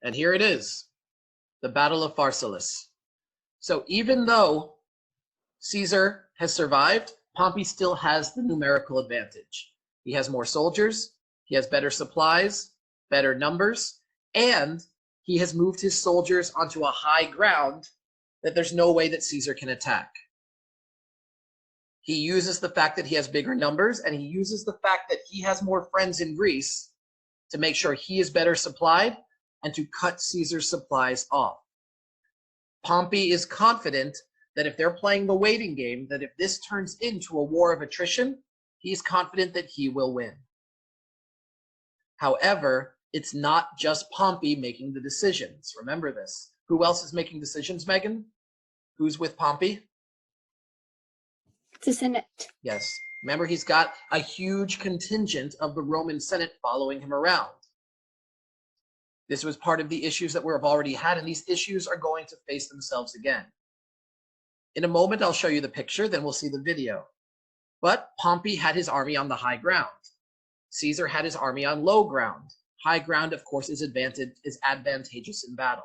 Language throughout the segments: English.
And here it is, the Battle of Pharsalus. So even though Caesar has survived, Pompey still has the numerical advantage. He has more soldiers, he has better supplies, better numbers, and he has moved his soldiers onto a high ground that there's no way that Caesar can attack. He uses the fact that he has bigger numbers, and he uses the fact that he has more friends in Greece to make sure he is better supplied and to cut Caesar's supplies off. Pompey is confident that if they're playing the waiting game, that if this turns into a war of attrition, he's confident that he will win. However, it's not just Pompey making the decisions. Remember this. Who else is making decisions, Megan? Who's with Pompey? The Senate. Yes. Remember, he's got a huge contingent of the Roman Senate following him around. This was part of the issues that we've already had, and these issues are going to face themselves again. In a moment, I'll show you the picture, then we'll see the video. But Pompey had his army on the high ground. Caesar had his army on low ground. High ground, of course, is advantageous in battle.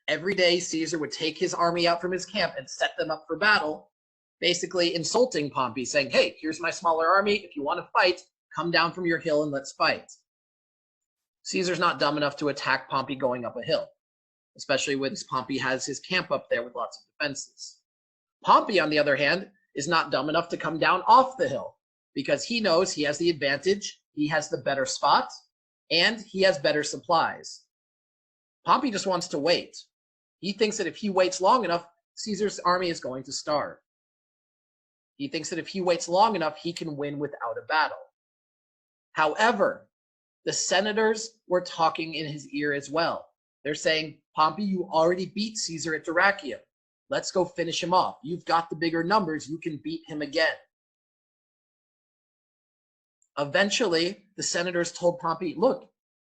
Every day, Caesar would take his army out from his camp and set them up for battle, basically insulting Pompey, saying, hey, here's my smaller army. If you want to fight, come down from your hill and let's fight. Caesar's not dumb enough to attack Pompey going up a hill, especially when Pompey has his camp up there with lots of defenses. Pompey, on the other hand, is not dumb enough to come down off the hill because he knows he has the advantage, he has the better spot, and he has better supplies. Pompey just wants to wait. He thinks that if he waits long enough, Caesar's army is going to starve. He thinks that if he waits long enough, he can win without a battle. However, the senators were talking in his ear as well. They're saying, Pompey, you already beat Caesar at Dyrrhachium. Let's go finish him off. You've got the bigger numbers. You can beat him again. Eventually, the senators told Pompey, look,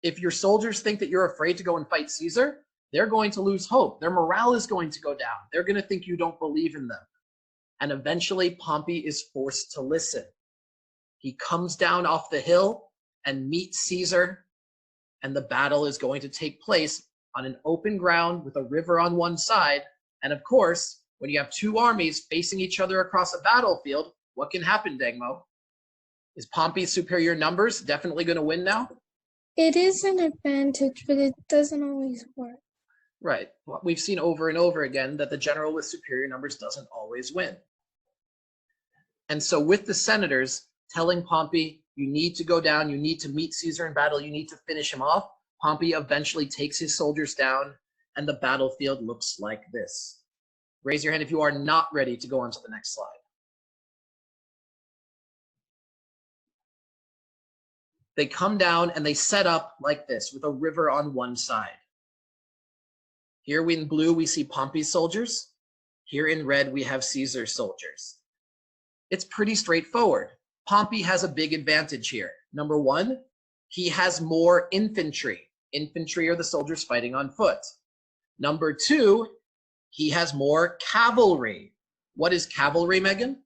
if your soldiers think that you're afraid to go and fight Caesar, they're going to lose hope. Their morale is going to go down. They're going to think you don't believe in them. And eventually, Pompey is forced to listen. He comes down off the hill and meets Caesar, and the battle is going to take place on an open ground with a river on one side. And of course, when you have two armies facing each other across a battlefield, what can happen, Degmo? Is Pompey's superior numbers definitely going to win now? It is an advantage, but it doesn't always work. Right. Well, we've seen over and over again that the general with superior numbers doesn't always win. And so with the senators telling Pompey, you need to go down, you need to meet Caesar in battle, you need to finish him off, Pompey eventually takes his soldiers down, and the battlefield looks like this. Raise your hand if you are not ready to go on to the next slide. They come down and they set up like this with a river on one side. Here in blue, we see Pompey's soldiers. Here in red, we have Caesar's soldiers. It's pretty straightforward. Pompey has a big advantage here. Number one, he has more infantry. Infantry are the soldiers fighting on foot. Number two, he has more cavalry. What is cavalry, Megan?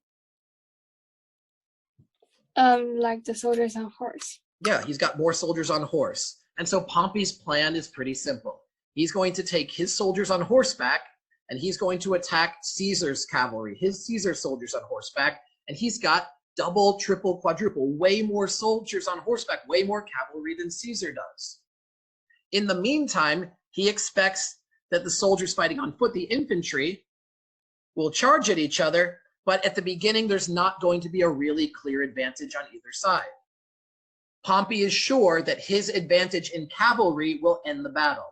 Like the soldiers on horse. Yeah, he's got more soldiers on horse. And so Pompey's plan is pretty simple. He's going to take his soldiers on horseback, and he's going to attack Caesar's cavalry, his Caesar soldiers on horseback, and he's got double, triple, quadruple, way more soldiers on horseback, way more cavalry than Caesar does. In the meantime, he expects that the soldiers fighting on foot, the infantry, will charge at each other, but at the beginning, there's not going to be a really clear advantage on either side. Pompey is sure that his advantage in cavalry will end the battle.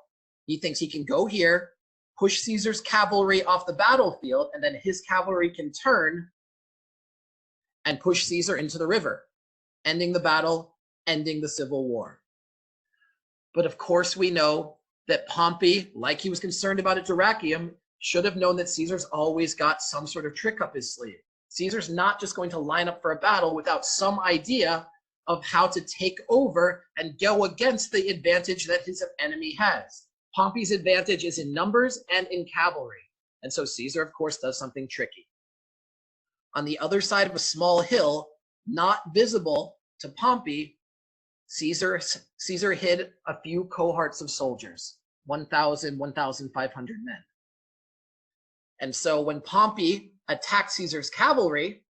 He thinks he can go here, push Caesar's cavalry off the battlefield, and then his cavalry can turn and push Caesar into the river, ending the battle, ending the civil war. But of course, we know that Pompey, like he was concerned about at Dyrrhachium, should have known that Caesar's always got some sort of trick up his sleeve. Caesar's not just going to line up for a battle without some idea of how to take over and go against the advantage that his enemy has. Pompey's advantage is in numbers and in cavalry. And so Caesar, of course, does something tricky. On the other side of a small hill, not visible to Pompey, Caesar hid a few cohorts of soldiers, 1,000, 1,500 men. And so when Pompey attacked Caesar's cavalry,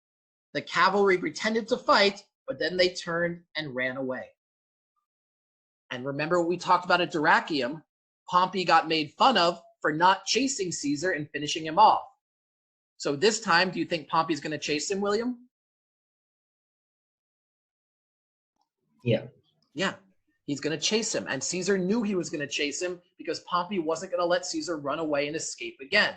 the cavalry pretended to fight, but then they turned and ran away. And remember what we talked about at Dyrrachium, Pompey got made fun of for not chasing Caesar and finishing him off. So this time, do you think Pompey's going to chase him, William? Yeah. Yeah, he's going to chase him. And Caesar knew he was going to chase him because Pompey wasn't going to let Caesar run away and escape again.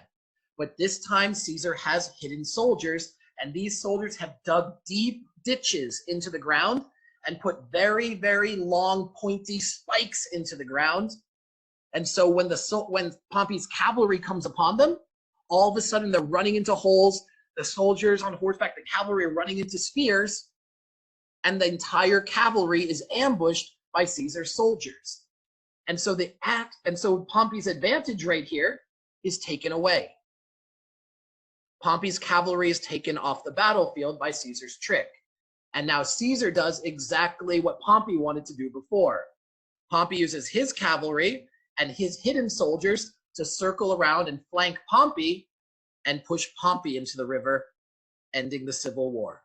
But this time, Caesar has hidden soldiers, and these soldiers have dug deep ditches into the ground and put very, very long, pointy spikes into the ground. And so when Pompey's cavalry comes upon them, all of a sudden they're running into holes. The soldiers on horseback, the cavalry are running into spears, and the entire cavalry is ambushed by Caesar's soldiers. And so Pompey's advantage right here is taken away. Pompey's cavalry is taken off the battlefield by Caesar's trick. And now Caesar does exactly what Pompey wanted to do before. Pompey uses his cavalry and his hidden soldiers to circle around and flank Pompey and push Pompey into the river, ending the civil war.